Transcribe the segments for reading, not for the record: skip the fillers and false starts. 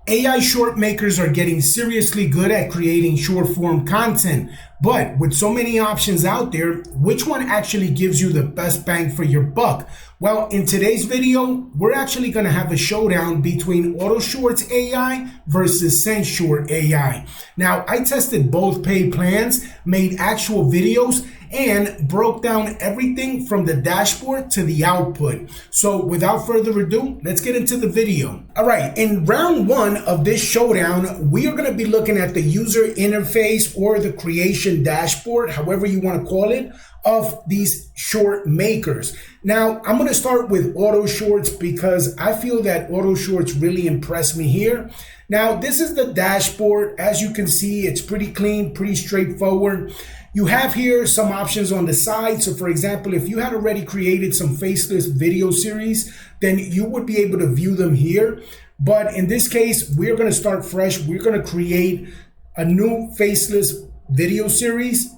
AI short makers are getting seriously good at creating short form content, but with so many options out there, which one actually gives you the best bang for your buck? Well, in today's video, we're actually going to have a showdown between AutoShorts AI versus SendShort AI. Now, I tested both paid plans, made actual videos, and broke down everything from the dashboard to the output. So without further ado, let's get into the video. All right, in round one of this showdown, we are going to be looking at the user interface or the creation dashboard, however you want to call it, of these short makers. Now, I'm going to start with AutoShorts because I feel that AutoShorts really impressed me here. Now, this is the dashboard. As you can see, it's pretty clean, pretty straightforward. You have here some options on the side. So for example, if you had already created some faceless video series, then you would be able to view them here. But in this case, we're going to start fresh. We're going to create a new faceless video series.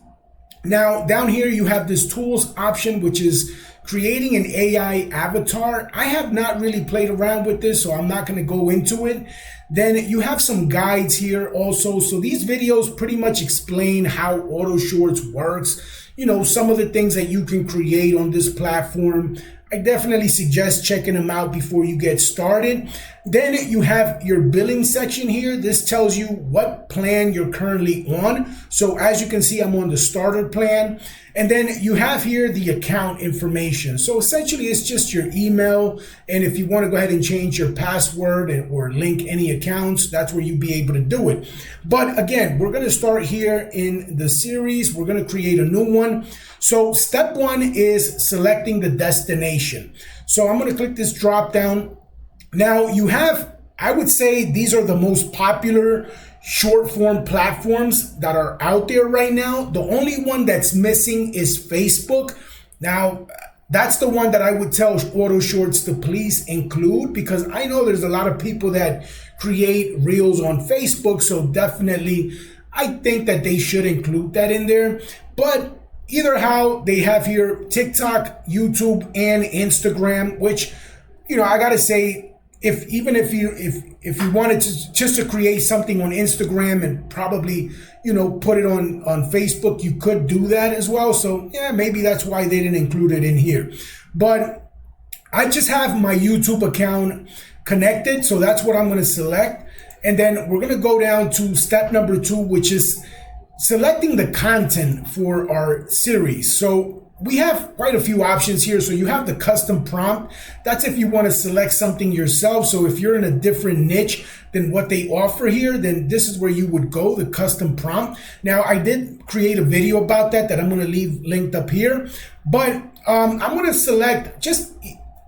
Now, down here, you have this tools option, which is creating an AI avatar. I have not really played around with this, so I'm not going to go into it. Then you have some guides here also. So these videos pretty much explain how AutoShorts works, you know, some of the things that you can create on this platform. I definitely suggest checking them out before you get started. Then you have your billing section here. This tells you what plan you're currently on. So as you can see, I'm on the starter plan. And then you have here the account information. So essentially it's just your email. And if you want to go ahead and change your password or link any accounts, that's where you'll be able to do it. But again, we're going to start here in the series. We're going to create a new one. So step one is selecting the destination. So I'm going to click this drop down. Now you have, I would say these are the most popular short form platforms that are out there right now. The only one that's missing is Facebook. Now, that's the one that I would tell AutoShorts to please include, because I know there's a lot of people that create reels on Facebook. So definitely, I think that they should include that in there. But either how, they have here TikTok, YouTube, and Instagram, which, you know, I got to say, if you wanted to just to create something on Instagram and probably, you know, put it on Facebook, you could do that as well. So yeah, maybe that's why they didn't include it in here. But I just have my YouTube account connected, so that's what I'm going to select. And then we're going to go down to step number 2, which is selecting the content for our series. So we have quite a few options here. So you have the custom prompt. That's if you want to select something yourself. So if you're in a different niche than what they offer here, then this is where you would go, the custom prompt. Now, I did create a video about that I'm going to leave linked up here. But I'm going to select just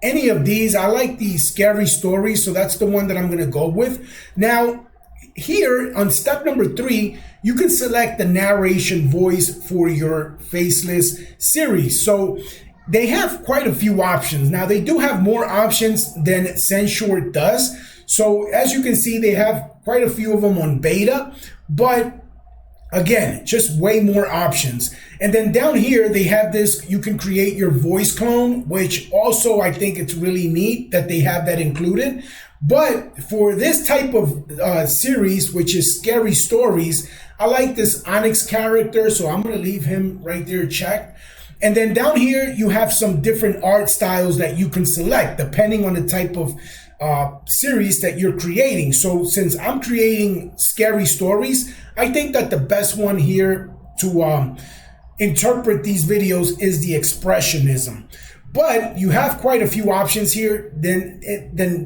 any of these. I like the scary stories, so that's the one that I'm going to go with. Now, here on step number 3, you can select the narration voice for your faceless series. So they have quite a few options. Now, they do have more options than SendShort does. So as you can see, they have quite a few of them on beta, but again, just way more options. And then down here, they have this, you can create your voice clone, which also I think it's really neat that they have that included. But for this type of series, which is scary stories, I like this Onyx character, so I'm going to leave him right there checked. And then down here, you have some different art styles that you can select depending on the type of series that you're creating. So since I'm creating scary stories, I think that the best one here to interpret these videos is the expressionism. But you have quite a few options here than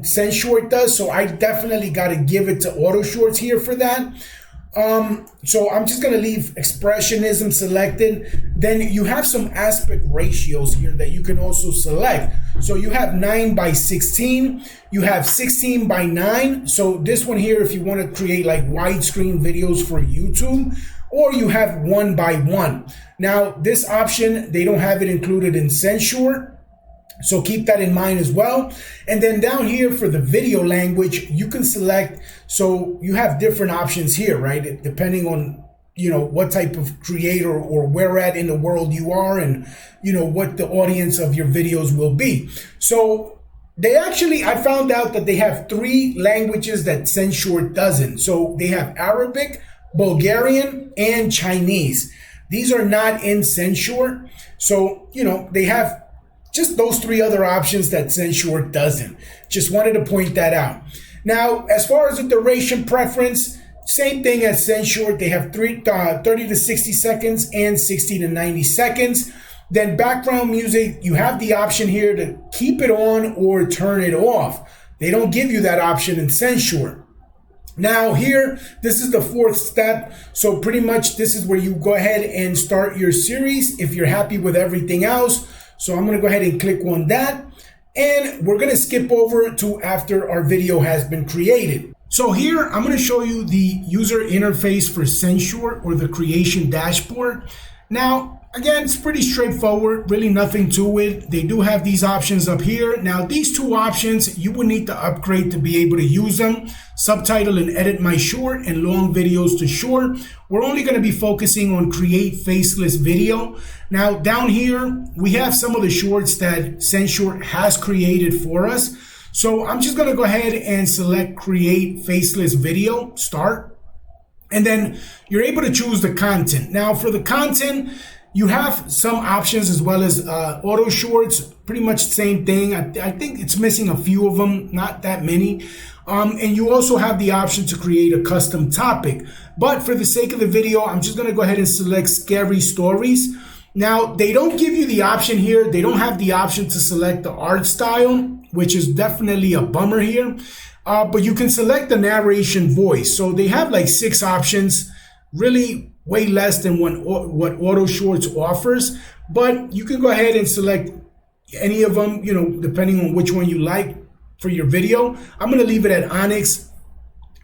SendShort does. So I definitely got to give it to AutoShorts here for that. So I'm just going to leave expressionism selected. Then you have some aspect ratios here that you can also select. So you have 9:16, you have 16:9. So this one here, if you want to create like widescreen videos for YouTube, or you have 1:1. Now this option, they don't have it included in SendShort. So keep that in mind as well. And then down here for the video language, you can select, so you have different options here, right? Depending on, you know, what type of creator or where at in the world you are and, you know, what the audience of your videos will be. So I found out that they have 3 languages that SendShort doesn't. So they have Arabic, Bulgarian, and Chinese. These are not in SendShort. So, they have just those 3 other options that SendShort doesn't. Just wanted to point that out. Now, as far as the duration preference, same thing as SendShort. They have 30 to 60 seconds and 60 to 90 seconds. Then background music, you have the option here to keep it on or turn it off. They don't give you that option in SendShort. Now here, this is the 4th step. So pretty much this is where you go ahead and start your series if you're happy with everything else. So I'm going to go ahead and click on that. And we're going to skip over to after our video has been created. So here, I'm going to show you the user interface for SendShort or the creation dashboard. Now, again, it's pretty straightforward, really nothing to it. They do have these options up here. Now, these 2 options, you will need to upgrade to be able to use them. Subtitle and edit my short and long videos to short. We're only going to be focusing on create faceless video. Now, down here, we have some of the shorts that SendShort has created for us. So I'm just going to go ahead and select create faceless video, start. And then you're able to choose the content. Now, for the content, you have some options as well as AutoShorts, pretty much the same thing. I think it's missing a few of them, not that many. And you also have the option to create a custom topic. But for the sake of the video, I'm just going to go ahead and select scary stories. Now, they don't give you the option here. They don't have the option to select the art style, which is definitely a bummer here. But you can select the narration voice. So they have like 6 options, really way less than what AutoShorts offers. But you can go ahead and select any of them, depending on which one you like for your video. I'm going to leave it at Onyx.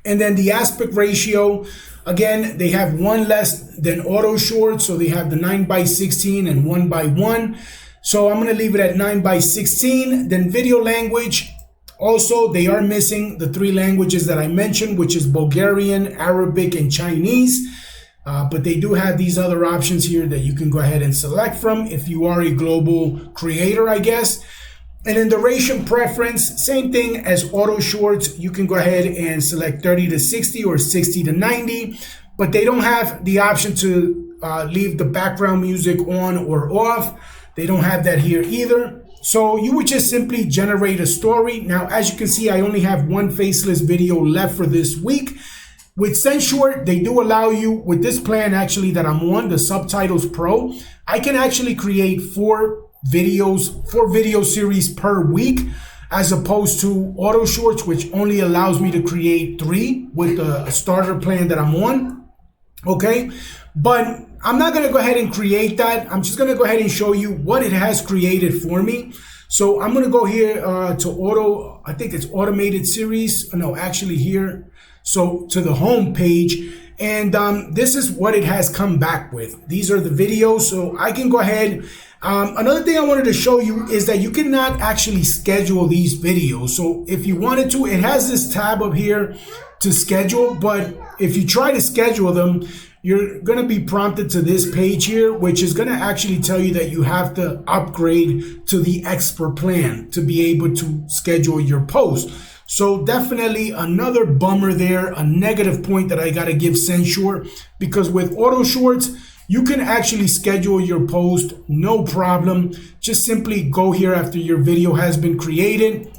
And then the aspect ratio, again, they have 1 less than AutoShorts. So they have the 9:16 and 1:1. So I'm going to leave it at 9:16. Then video language. Also, they are missing the 3 languages that I mentioned, which is Bulgarian, Arabic, and Chinese. But they do have these other options here that you can go ahead and select from if you are a global creator, I guess. And then duration preference, same thing as AutoShorts. You can go ahead and select 30 to 60 or 60 to 90. But they don't have the option to leave the background music on or off. They don't have that here either. So you would just simply generate a story. Now, as you can see, I only have 1 faceless video left for this week. With SendShort, they do allow you, with this plan actually that I'm on, the Subtitles Pro, I can actually create 4 video series per week, as opposed to AutoShorts, which only allows me to create 3 with the starter plan that I'm on. Okay, but I'm not going to go ahead and create that. I'm just going to go ahead and show you what it has created for me. So I'm going to go here to I think it's automated series. No, actually here. So to the home page. And this is what it has come back with. These are the videos. So I can go ahead. Another thing I wanted to show you is that you cannot actually schedule these videos. So if you wanted to, it has this tab up here to schedule. But if you try to schedule them, you're going to be prompted to this page here, which is going to actually tell you that you have to upgrade to the expert plan to be able to schedule your post. So definitely another bummer there, a negative point that I got to give SendShort, because with AutoShorts, you can actually schedule your post, no problem. Just simply go here after your video has been created,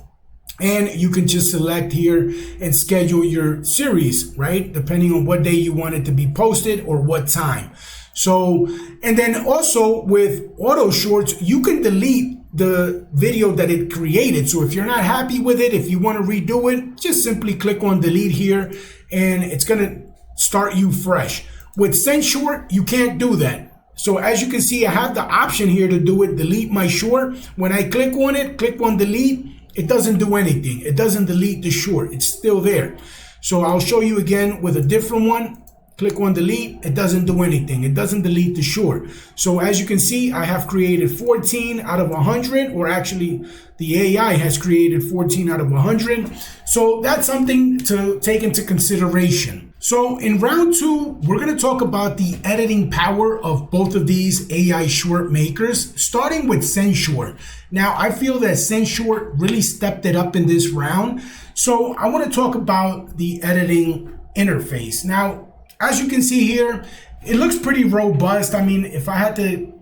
and you can just select here and schedule your series, right? Depending on what day you want it to be posted or what time. So, and then also with AutoShorts, you can delete the video that it created. So if you're not happy with it, if you want to redo it, just simply click on delete here and it's going to start you fresh. With SendShort, you can't do that. So as you can see, I have the option here to do it, delete my short. When I click on it, click on delete, it doesn't do anything. It doesn't delete the short. It's still there. So I'll show you again with a different one. click on delete, it doesn't do anything. It doesn't delete the short. So as you can see, I have created 14 out of 100, or actually the AI has created 14 out of 100. So that's something to take into consideration. So in round 2, we're going to talk about the editing power of both of these AI short makers, starting with SendShort. Now, I feel that SendShort really stepped it up in this round. So I want to talk about the editing interface. Now, as you can see here, it looks pretty robust. I mean, if I had to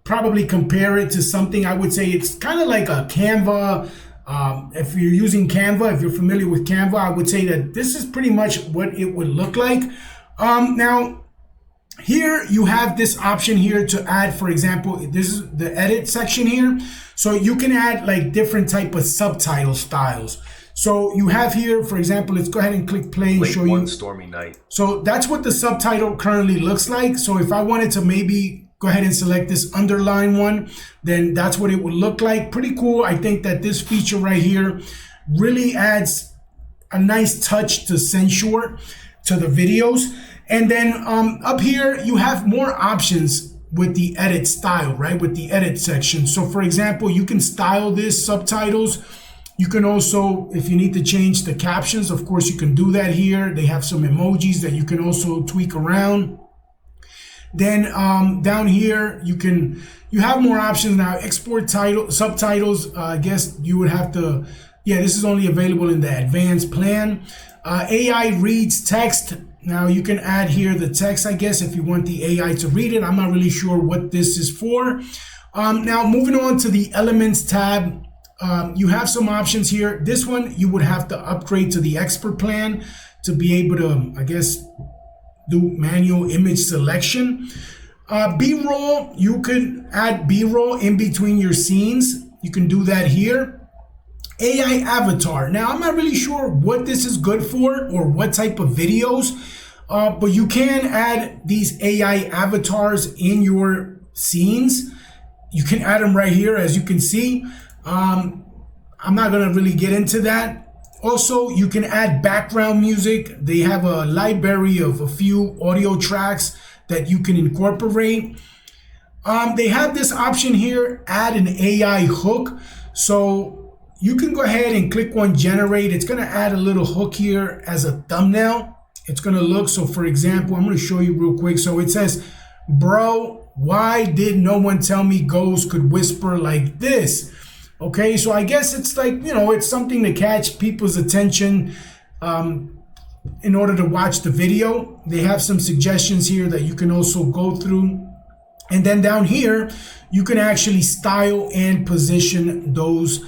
probably compare it to something, I would say it's kind of like a Canva. If you're using Canva, if you're familiar with Canva, I would say that this is pretty much what it would look like. Now, here you have this option here to add, for example, this is the edit section here. So you can add like different type of subtitle styles. So you have here, for example, let's go ahead and click play and show you. One stormy night. So that's what the subtitle currently looks like. So if I wanted to maybe go ahead and select this underline one, then that's what it would look like. Pretty cool. I think that this feature right here really adds a nice touch to SendShort, to the videos. And then up here, you have more options with the edit style, right? With the edit section. So for example, you can style this subtitles. You can also, if you need to change the captions, of course, you can do that here. They have some emojis that you can also tweak around. Then down here, you have more options now. Export subtitles, I guess you would have to, yeah, this is only available in the advanced plan. AI reads text. Now you can add here the text, I guess, if you want the AI to read it. I'm not really sure what this is for. Now moving on to the Elements tab. You have some options here. This one, you would have to upgrade to the expert plan to be able to, I guess, do manual image selection. B-roll, you could add B-roll in between your scenes. You can do that here. AI avatar. Now, I'm not really sure what this is good for or what type of videos, but you can add these AI avatars in your scenes. You can add them right here, as you can see. I'm not going to really get into that. Also, you can add background music. They have a library of a few audio tracks that you can incorporate. They have this option here, add an AI hook. So you can go ahead and click on generate. It's going to add a little hook here as a thumbnail. It's going to look, so for example, I'm going to show you real quick. So it says, bro, why did no one tell me ghosts could whisper like this? Okay, so I guess it's like, you know, it's something to catch people's attention in order to watch the video. They have some suggestions here that you can also go through. And then down here, you can actually style and position those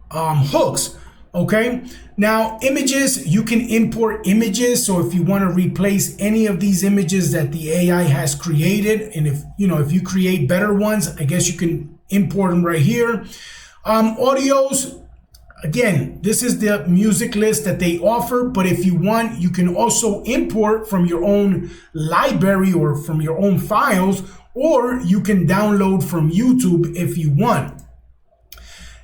hooks. Okay, now images, you can import images. So if you want to replace any of these images that the AI has created, and if you create better ones, I guess you can import them right here. Audios, again, this is the music list that they offer, but if you want, you can also import from your own library or from your own files, or you can download from YouTube if you want.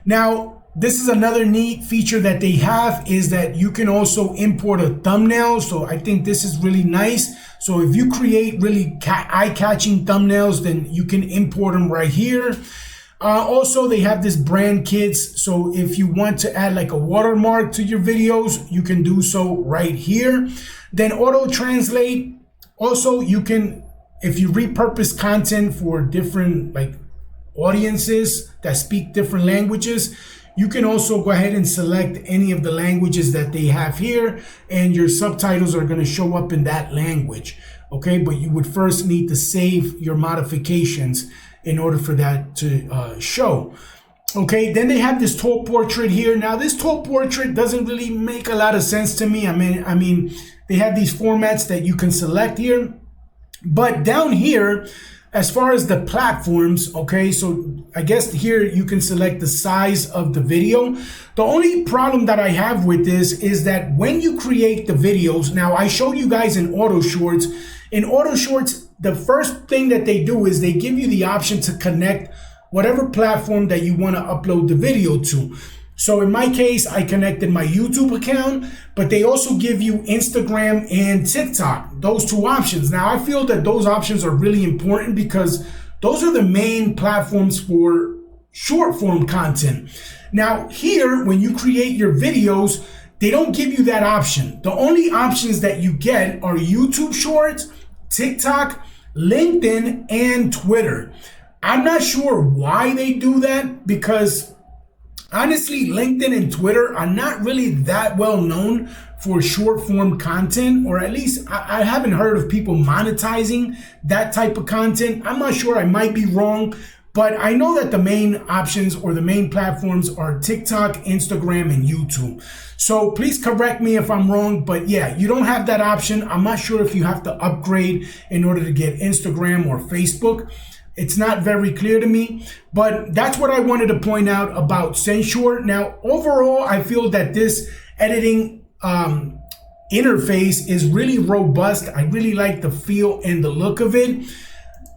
Now, this is another neat feature that they have, is that you can also import a thumbnail. So I think this is really nice. So if you create really eye-catching thumbnails, then you can import them right here. Also, they have this brand kits. So if you want to add like a watermark to your videos, you can do so right here. Then auto translate. Also, you can, if you repurpose content for different like audiences that speak different languages, you can also go ahead and select any of the languages that they have here, and your subtitles are going to show up in that language. Okay, but you would first need to save your modifications in order for that to show. Okay, then they have this tall portrait here. Now, this tall portrait doesn't really make a lot of sense to me. I mean, they have these formats that you can select here, but down here, as far as the platforms, okay, so I guess here you can select the size of the video. The only problem that I have with this is that when you create the videos, now I showed you guys in AutoShorts. In AutoShorts, the first thing that they do is they give you the option to connect whatever platform that you want to upload the video to. So in my case, I connected my YouTube account, but they also give you Instagram and TikTok, those two options. Now, I feel that those options are really important because those are the main platforms for short form content. Now, here, when you create your videos, they don't give you that option. The only options that you get are YouTube Shorts, TikTok, LinkedIn, and Twitter. I'm not sure why they do that because honestly, LinkedIn and Twitter are not really that well known for short form content, or at least I haven't heard of people monetizing that type of content. I'm not sure, I might be wrong, but I know that the main options or the main platforms are TikTok, Instagram, and YouTube. So please correct me if I'm wrong, but yeah, you don't have that option. I'm not sure if you have to upgrade in order to get Instagram or Facebook. It's not very clear to me, but that's what I wanted to point out about SendShort. Now, overall, I feel that this editing interface is really robust. I really like the feel and the look of it.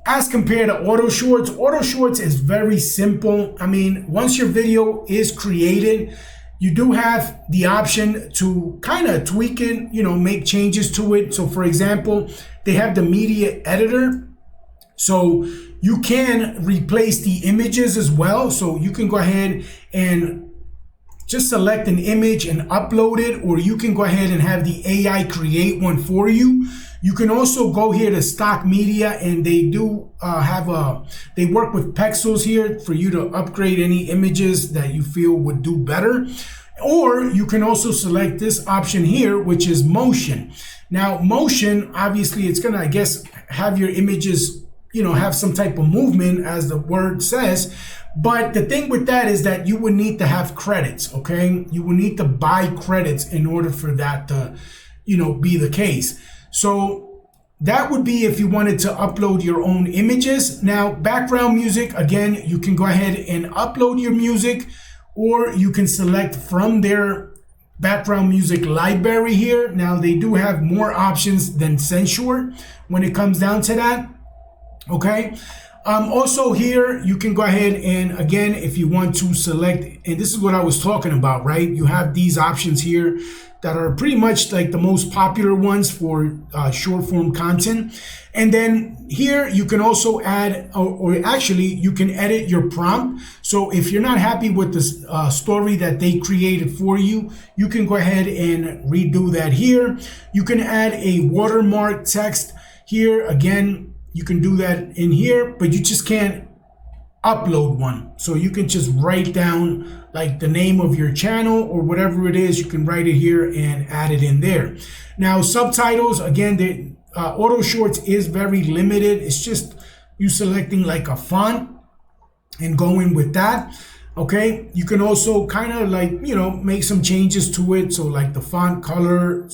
As compared to AutoShorts, AutoShorts is very simple. I mean, once your video is created, you do have the option to kind of tweak it, make changes to it. So for example, they have the media editor. So you can replace the images as well. So you can go ahead and just select an image and upload it, or you can go ahead and have the AI create one for you. You can also go here to stock media, and they do they work with pixels here for you to upgrade any images that you feel would do better. Or you can also select this option here, which is motion. Now, motion, obviously it's gonna, I guess, have your images, have some type of movement as the word says. But the thing with that is that you would need to have credits, okay? You would need to buy credits in order for that to, be the case. So that would be if you wanted to upload your own images. Now, background music, again, you can go ahead and upload your music, or you can select from their background music library here. Now, they do have more options than SendShort when it comes down to that, okay? Also here, you can go ahead and again, if you want to select, and this is what I was talking about, right? You have these options here that are pretty much like the most popular ones for short form content. And then here you can also add, or actually you can edit your prompt. So if you're not happy with the story that they created for you, you can go ahead and redo that here. You can add a watermark text here. Again, you can do that in here, but you just can't upload one. So you can just write down like the name of your channel or whatever it is. You can write it here and add it in there. Now, subtitles, again, the AutoShorts is very limited. It's just you selecting like a font and going with that. Okay, you can also kind of like, make some changes to it. So like the font color,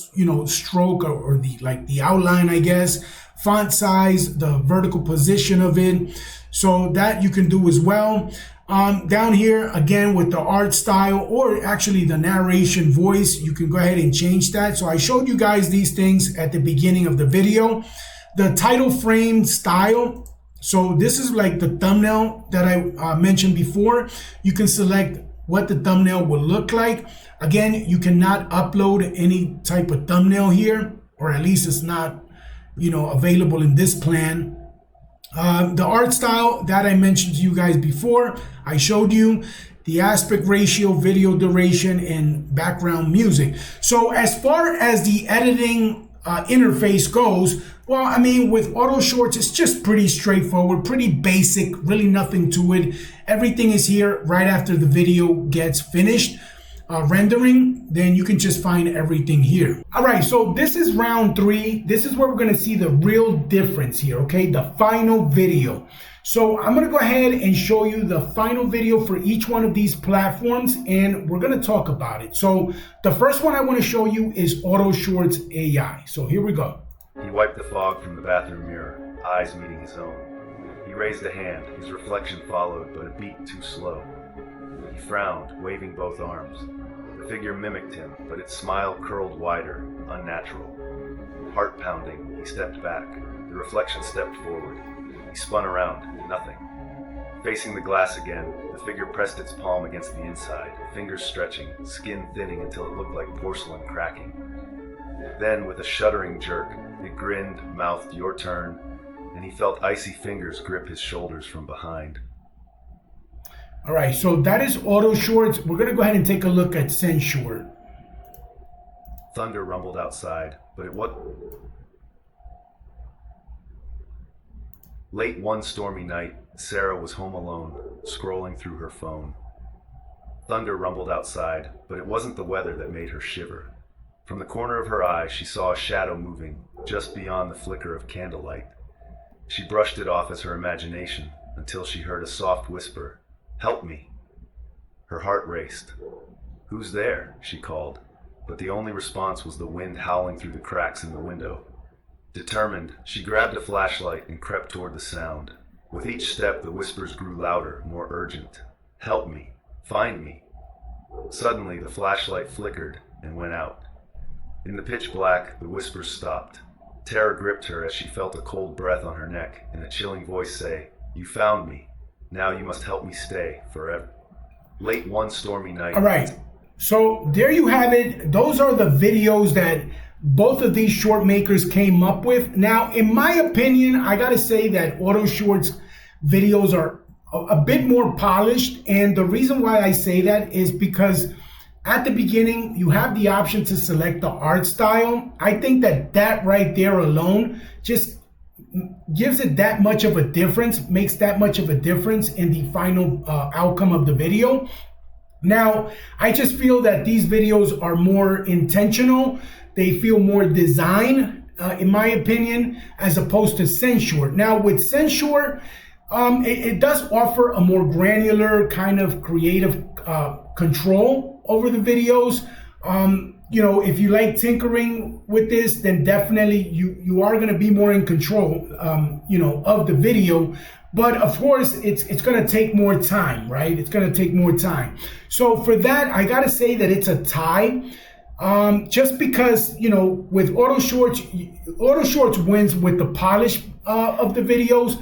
stroke or the outline, I guess, font size, the vertical position of it. So that you can do as well. Down here, again, with the art style or actually the narration voice, you can go ahead and change that. So I showed you guys these things at the beginning of the video. The title frame style. So this is like the thumbnail that I mentioned before. You can select what the thumbnail will look like. Again, you cannot upload any type of thumbnail here, or at least it's not, available in this plan. The art style that I mentioned to you guys before, I showed you the aspect ratio, video duration, and background music. So as far as the editing interface goes, well, I mean, with AutoShorts, it's just pretty straightforward, pretty basic, really nothing to it. Everything is here right after the video gets finished rendering, then you can just find everything here. All right, so this is round 3. This is where we're gonna see the real difference here, okay? The final video. So I'm gonna go ahead and show you the final video for each one of these platforms, and we're gonna talk about it. So the first one I wanna show you is AutoShorts AI. So here we go. He wiped the fog from the bathroom mirror, eyes meeting his own. He raised a hand, his reflection followed, but a beat too slow. He frowned, waving both arms. The figure mimicked him, but its smile curled wider, unnatural. Heart pounding, he stepped back. The reflection stepped forward. He spun around, nothing. Facing the glass again, the figure pressed its palm against the inside, fingers stretching, skin thinning until it looked like porcelain cracking. Then, with a shuddering jerk, it grinned, mouthed, "Your turn," and he felt icy fingers grip his shoulders from behind. All right, so that is AutoShorts. We're going to go ahead and take a look at SendShort. Thunder rumbled outside, but it was late one stormy night. Sarah was home alone, scrolling through her phone. Thunder rumbled outside, but it wasn't the weather that made her shiver. From the corner of her eye, she saw a shadow moving, just beyond the flicker of candlelight. She brushed it off as her imagination, until she heard a soft whisper, "Help me." Her heart raced. "Who's there?" she called, but the only response was the wind howling through the cracks in the window. Determined, she grabbed a flashlight and crept toward the sound. With each step, the whispers grew louder, more urgent. "Help me. Find me." Suddenly, the flashlight flickered and went out. In the pitch black, the whispers stopped. Terror gripped her as she felt a cold breath on her neck and a chilling voice say, "You found me. Now you must help me stay forever." Late one stormy night. All right. So there you have it. Those are the videos that both of these short makers came up with. Now, in my opinion, I got to say that AutoShorts videos are a bit more polished. And the reason why I say that is because at the beginning, you have the option to select the art style. I think that that right there alone just gives it that much of a difference, makes that much of a difference in the final outcome of the video. Now, I just feel that these videos are more intentional. They feel more designed, in my opinion, as opposed to SendShort. Now, with SendShort, it does offer a more granular kind of creative control over the videos. You know, if you like tinkering with this, then definitely you are going to be more in control, you know, of the video. But of course, it's going to take more time, right? It's going to take more time. So for that, I got to say that it's a tie. Just because, you know, with AutoShorts wins with the polish of the videos,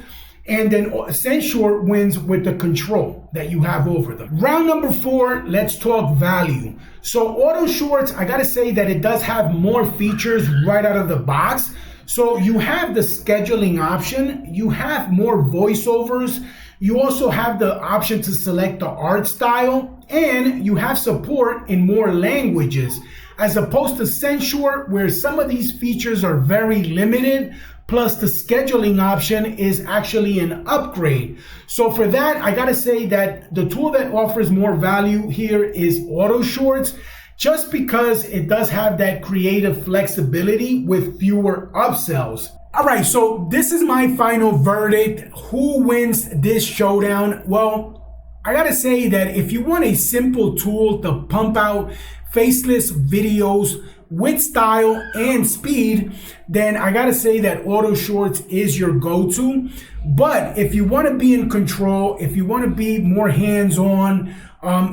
and then SendShort wins with the control that you have over them. Round number 4, let's talk value. So AutoShorts, I gotta say that it does have more features right out of the box. So you have the scheduling option, you have more voiceovers, you also have the option to select the art style, and you have support in more languages, as opposed to SendShort, where some of these features are very limited. Plus the scheduling option is actually an upgrade. So for that, I gotta say that the tool that offers more value here is AutoShorts, just because it does have that creative flexibility with fewer upsells. All right, so this is my final verdict. Who wins this showdown? Well, I gotta say that if you want a simple tool to pump out faceless videos with style and speed, then I gotta say that AutoShorts is your go-to. But if you want to be in control, if you want to be more hands-on,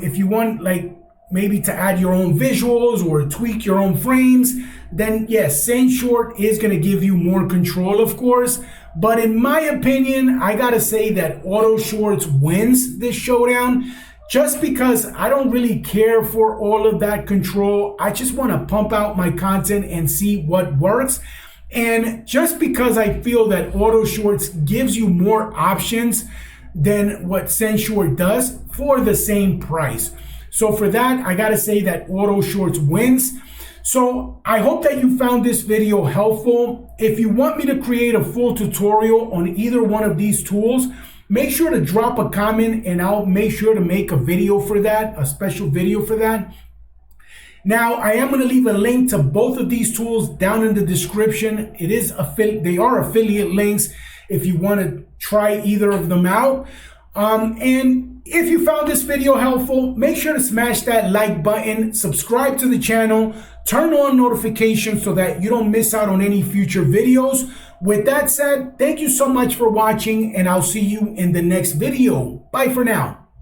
if you want like maybe to add your own visuals or tweak your own frames, then yes, SendShort is going to give you more control, of course. But in my opinion, I gotta say that AutoShorts wins this showdown, just because I don't really care for all of that control. I just want to pump out my content and see what works. And just because I feel that AutoShorts gives you more options than what SendShort does for the same price. So for that, I gotta say that AutoShorts wins. So I hope that you found this video helpful. If you want me to create a full tutorial on either one of these tools, make sure to drop a comment and I'll make sure to make a video for that, a special video for that. Now, I am going to leave a link to both of these tools down in the description. They are affiliate links if you want to try either of them out. And if you found this video helpful, make sure to smash that like button, subscribe to the channel, turn on notifications so that you don't miss out on any future videos. With that said, thank you so much for watching, and I'll see you in the next video. Bye for now.